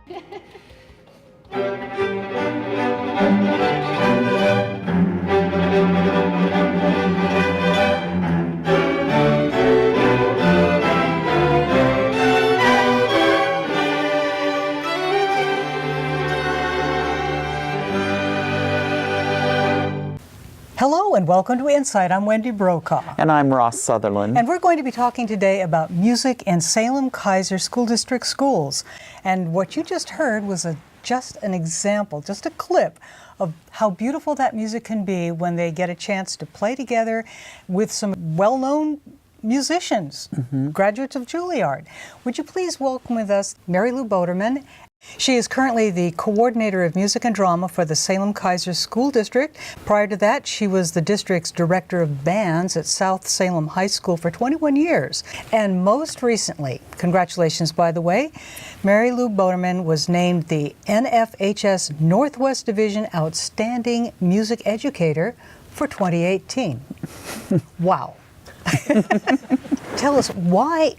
Hello and welcome to InSight. I'm Wendy Brokaw. And I'm Ross Sutherland. And we're going to be talking today about music in Salem-Keizer School District schools. And what you just heard was just an example, just a clip of how beautiful that music can be when they get a chance to play together with some well-known musicians, graduates of Juilliard. Would you please welcome with us Mary Lou Boderman. She is currently the coordinator of music and drama for the Salem-Keizer School District. Prior to that, she was the district's director of bands at South Salem High School for 21 years. And most recently, congratulations by the way, Mary Lou Boderman was named the NFHS Northwest Division Outstanding Music Educator for 2018. Wow. Tell us, why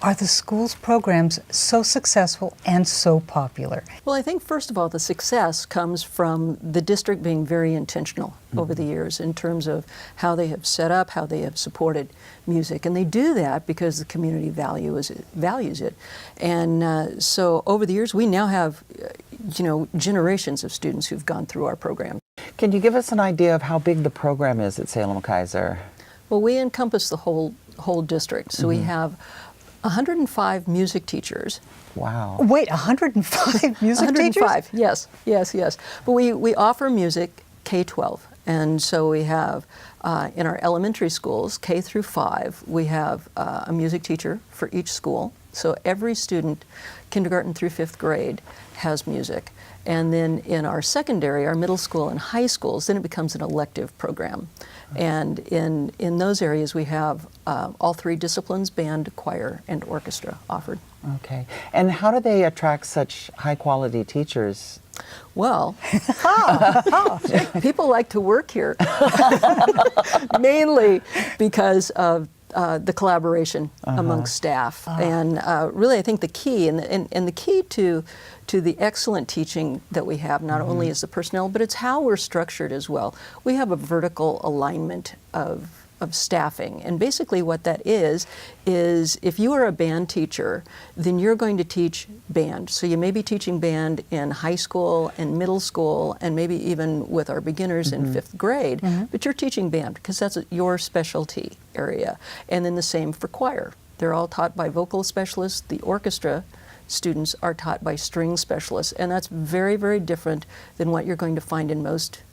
are the school's programs so successful and so popular? Well, I think first of all, the success comes from the district being very intentional over the years in terms of how they have set up, how they have supported music. And they do that because the community values it. And so over the years, we now have generations of students who've gone through our program. Can you give us an idea of how big the program is at Salem-Keizer? Well, we encompass the whole district. So we have 105 music teachers. Wow. Wait, 105 music 105, teachers? yes. But we offer music K-12. And so we have, in our elementary schools, K through 5, we have a music teacher for each school. So every student, kindergarten through 5th grade, has music. And then in our secondary, our middle school and high schools, then it becomes an elective program. And in those areas, we have all 3 disciplines, band, choir, and orchestra offered. Okay. And how do they attract such high-quality teachers? Well, people like to work here, mainly because of the collaboration amongst staff. And really, I think the key, and the key to the excellent teaching that we have, not only is the personnel, but it's how we're structured as well. We have a vertical alignment of staffing. And basically what that is if you are a band teacher, then you're going to teach band. So you may be teaching band in high school and middle school, and maybe even with our beginners in 5th grade, but you're teaching band because that's your specialty area. And then the same for choir. They're all taught by vocal specialists. The orchestra students are taught by string specialists, and that's very, very different than what you're going to find in most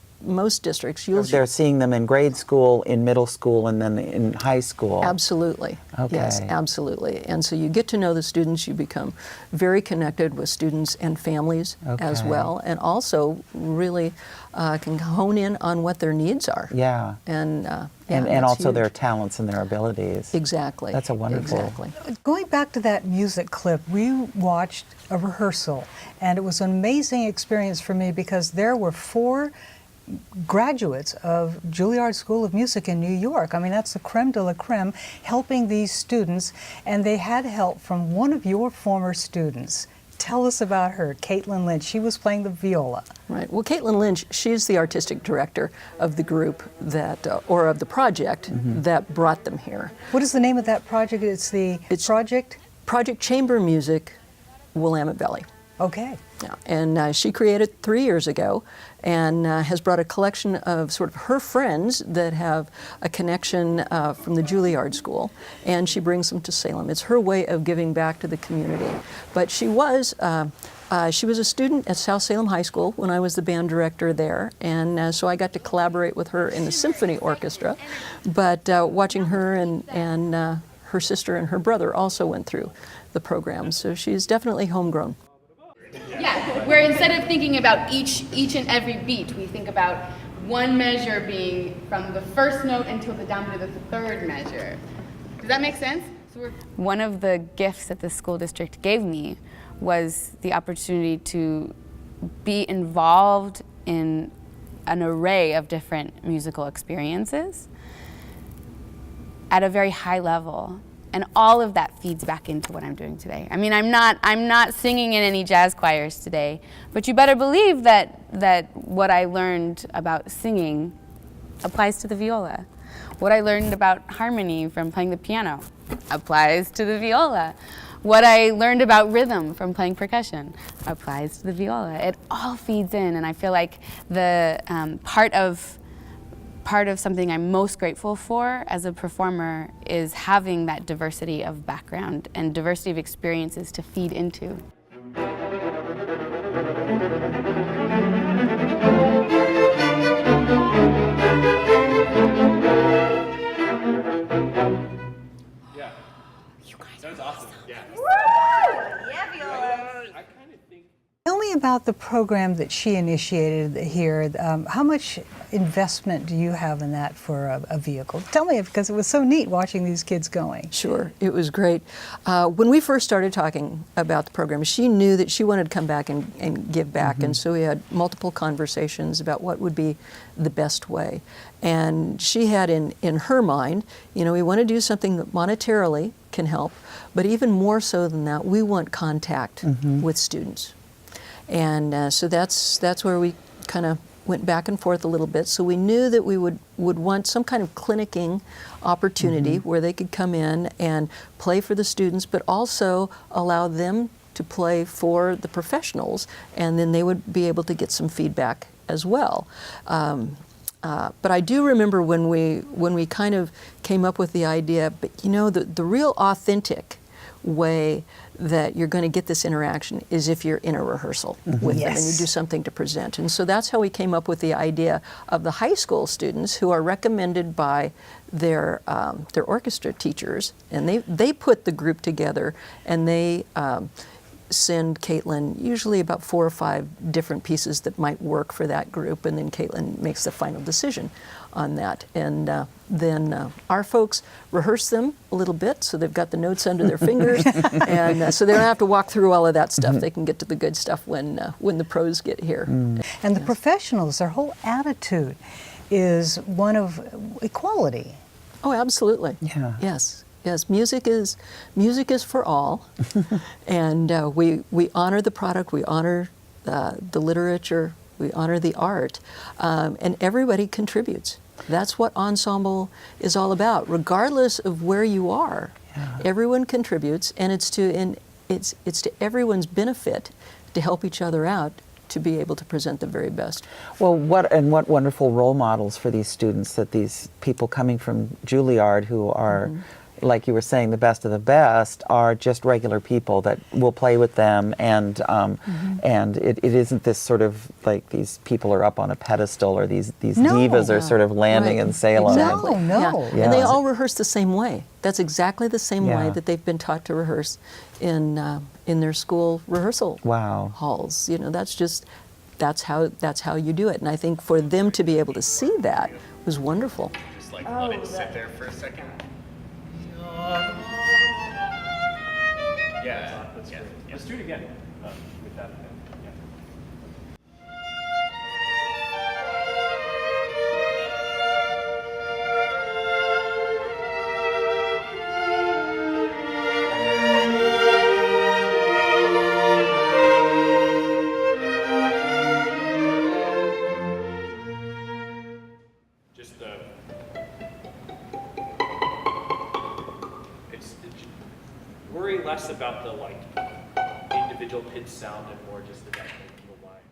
districts. They're seeing them in grade school, in middle school, and then in high school. Absolutely. Okay. Yes, absolutely. And so you get to know the students, you become very connected with students and families as well, and also really can hone in on what their needs are. Yeah. And also huge. their talents and their abilities. Exactly. That's a wonderful. Exactly. Going back to that music clip, we watched a rehearsal, and it was an amazing experience for me because there were 4 graduates of Juilliard School of Music in New York. I mean, that's the creme de la creme, helping these students, and they had help from one of your former students. Tell us about her, Caitlin Lynch. She was playing the viola. Right. Well, Caitlin Lynch, she's the artistic director of the group that, or of the project that brought them here. What is the name of that project? It's Project Chamber Music, Willamette Valley. Okay. Yeah. And she created 3 years ago and has brought a collection of sort of her friends that have a connection from the Juilliard School, and she brings them to Salem. It's her way of giving back to the community. But she was a student at South Salem High School when I was the band director there, and so I got to collaborate with her in the symphony orchestra. But watching her and her sister and her brother also went through the program, so she's definitely homegrown. Yeah, where instead of thinking about each and every beat, we think about one measure being from the first note until down to the 3rd measure. Does that make sense? One of the gifts that the school district gave me was the opportunity to be involved in an array of different musical experiences at a very high level. And all of that feeds back into what I'm doing today. I mean, I'm not singing in any jazz choirs today, but you better believe that what I learned about singing applies to the viola. What I learned about harmony from playing the piano applies to the viola. What I learned about rhythm from playing percussion applies to the viola. It all feeds in, and I feel like the part of something I'm most grateful for as a performer is having that diversity of background and diversity of experiences to feed into. Yeah. That was awesome. Yeah. Yeah, Viola. I kind of think. Tell me about the program that she initiated here. How much investment do you have in that for a vehicle? Tell me, because it was so neat watching these kids going. Sure, it was great. When we first started talking about the program, she knew that she wanted to come back and give back, and so we had multiple conversations about what would be the best way. And she had in her mind, you know, we want to do something that monetarily can help, but even more so than that, we want contact with students. And so that's where we kind of went back and forth a little bit. So we knew that we would want some kind of clinicking opportunity where they could come in and play for the students, but also allow them to play for the professionals, and then they would be able to get some feedback as well. But I do remember when we kind of came up with the idea, but you know, the real authentic way that you're going to get this interaction is if you're in a rehearsal with them and you do something to present. And so that's how we came up with the idea of the high school students who are recommended by their orchestra teachers, and they put the group together, and they send Caitlin usually about 4 or 5 different pieces that might work for that group, and then Caitlin makes the final decision on that. And then our folks rehearse them a little bit, so they've got the notes under their fingers, and so they don't have to walk through all of that stuff. They can get to the good stuff when the pros get here. And the professionals, their whole attitude is one of equality. Oh, absolutely. Yeah. Yes. Yes, music is for all, and we honor the product, we honor the literature, we honor the art, and everybody contributes. That's what ensemble is all about, regardless of where you are. Yeah. Everyone contributes, and it's to everyone's benefit to help each other out to be able to present the very best. Well, what wonderful role models for these students, that these people coming from Juilliard who are, like you were saying, the best of the best, are just regular people that will play with them, and it isn't this sort of like these people are up on a pedestal, or these divas are sort of landing in Salem. Exactly. No. Yeah. And they all rehearse the same way. That's exactly the same way that they've been taught to rehearse in their school rehearsal halls. You know, that's how you do it. And I think for them to be able to see that was wonderful. Just like let it sit there for a second. Yeah. Let's do it again with that. Yeah. Just the. Worry less about the individual pitch sound and more just the dynamic line.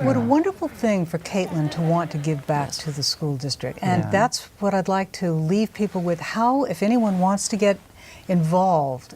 What a wonderful thing for Caitlin to want to give back to the school district. And that's what I'd like to leave people with. How, if anyone wants to get involved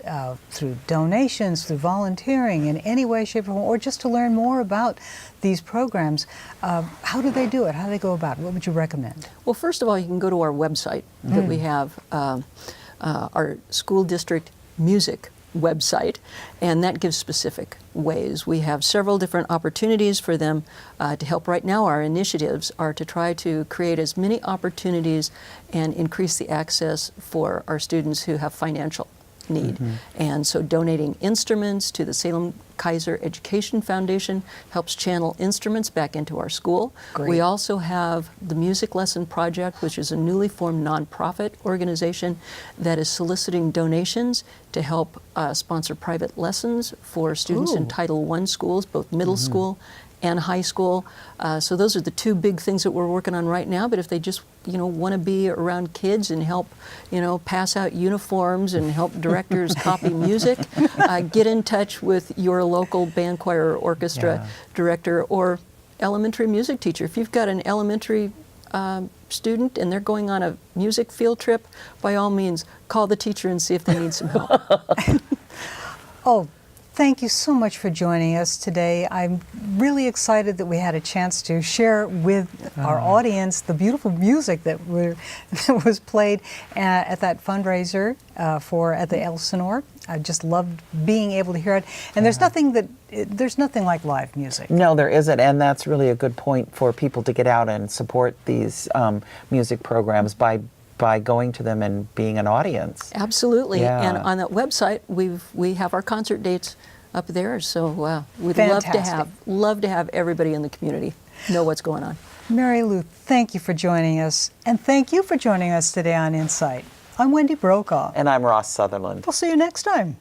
through donations, through volunteering in any way, shape, or form, or just to learn more about these programs, how do they do it? How do they go about it? What would you recommend? Well, first of all, you can go to our website that we have, our school district music website, and that gives specific ways. We have several different opportunities for them to help. Right now, our initiatives are to try to create as many opportunities and increase the access for our students who have financial need. And so donating instruments to the Salem-Keizer Education Foundation helps channel instruments back into our school. Great. We also have the Music Lesson Project, which is a newly formed nonprofit organization that is soliciting donations to help sponsor private lessons for students in Title I schools, both middle school and high school. So those are the two big things that we're working on right now. But if they just, want to be around kids and help, pass out uniforms and help directors copy music, get in touch with your local band, choir, or orchestra director or elementary music teacher. If you've got an elementary student and they're going on a music field trip, by all means, call the teacher and see if they need some help. Oh, thank you so much for joining us today. I'm really excited that we had a chance to share with our audience the beautiful music that was played at that fundraiser at the Elsinore. I just loved being able to hear it. And there's nothing like live music. No, there isn't, and that's really a good point for people to get out and support these music programs by going to them and being an audience. Absolutely. Yeah. And on that website, we have our concert dates up there. So we'd Fantastic. love to have everybody in the community know what's going on. Mary Lou, thank you for joining us. And thank you for joining us today on InSight. I'm Wendy Brokaw. And I'm Ross Sutherland. We'll see you next time.